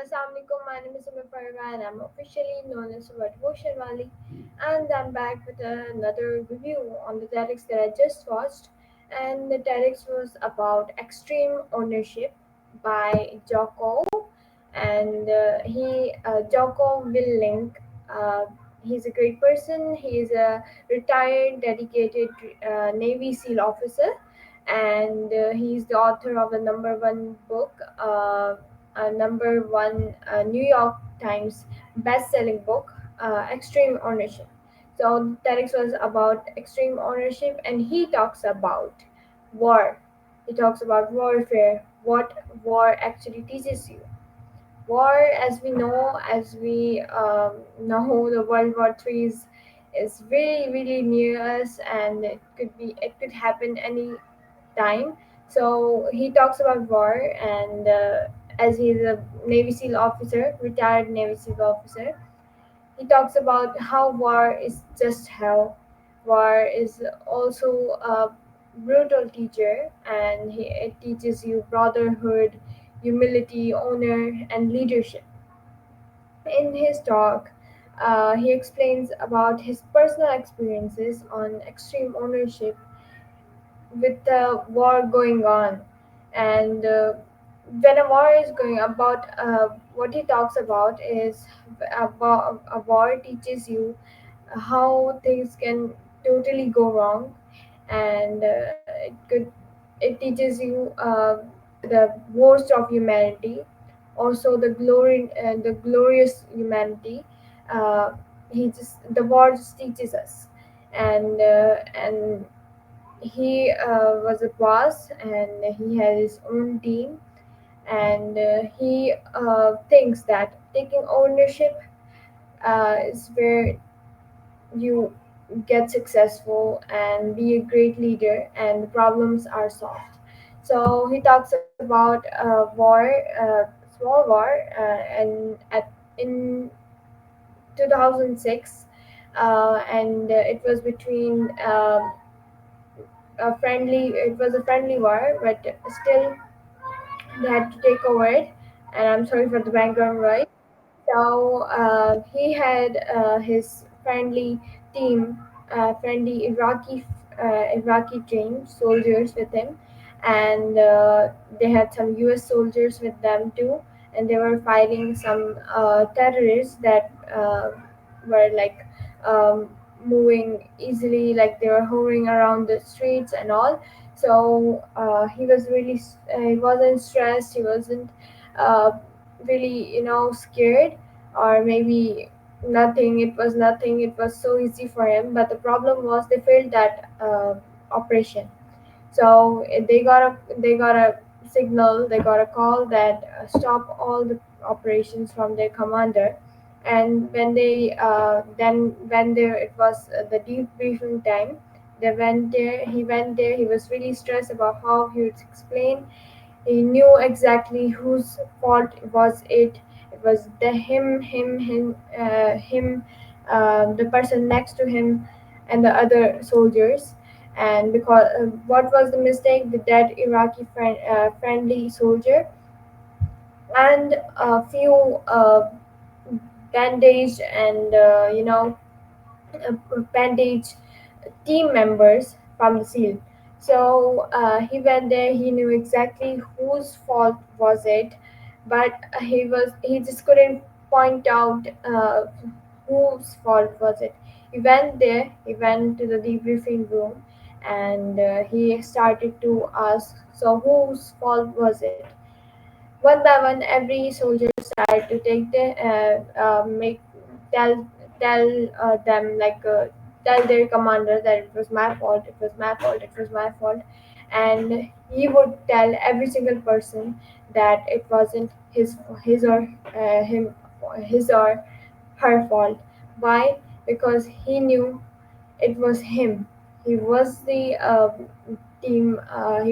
Assalamualaikum, my name is Farwa and I'm officially known as Devotion Wali, and I'm back with another review on the Tedx that I just watched. And the Tedx was about extreme ownership by Jocko, and Jocko will link. Uh, he's a great person. He's a retired, dedicated Navy SEAL officer, and he's the author of a number one book, a number one New York Times best-selling book, Extreme Ownership. So Tedx was about extreme ownership, and he talks about war. He talks about warfare, what war actually teaches you. War, as we know, know, the World War III is really, really near us, and it could happen any time. So he talks about war, and as he's a Navy SEAL officer, retired Navy SEAL officer, he talks about how war is just hell. War is also a brutal teacher, and it teaches you brotherhood, humility, honor, and leadership. In his talk, he explains about his personal experiences on extreme ownership with the war going on, and when a war is going about, what he talks about is a war teaches you how things can totally go wrong, and it teaches you the worst of humanity, also the glorious humanity. uh, the war just teaches us, and he was a boss, and he had his own team, and he thinks that taking ownership is where you get successful and be a great leader, and the problems are solved. So he talks about small war, and in 2006, and it was between it was a friendly war, but still they had to take over it. And I'm sorry for the background noise. So he had his friendly team, friendly Iraqi trained soldiers with him, and they had some U.S. soldiers with them too, and they were fighting some terrorists that were like um, moving easily, like they were hovering around the streets and all. So he wasn't stressed. He wasn't uh, really, scared, or maybe nothing. It was nothing. It was so easy for him. But the problem was they failed that operation. So they got a signal. They got a call that stop all the operations from their commander. And when there it was the debriefing time, they went there. He went there. He was really stressed about how he would explain. He knew exactly whose fault was it. It was the person next to him, and the other soldiers. And because what was the mistake? The dead Iraqi friendly soldier, and a few bandaged and bandaged team members from the SEAL. So he went there. He knew exactly whose fault was it, but he just couldn't point out whose fault was it. He went there. He went to the debriefing room, and he started to ask, "So whose fault was it?" One by one, every soldier started to take the make tell them, like tell their commander that it was my fault, it was my fault, it was my fault, and he would tell every single person that it wasn't his or him his or her fault. Why? Because he knew it was him. He was the team. He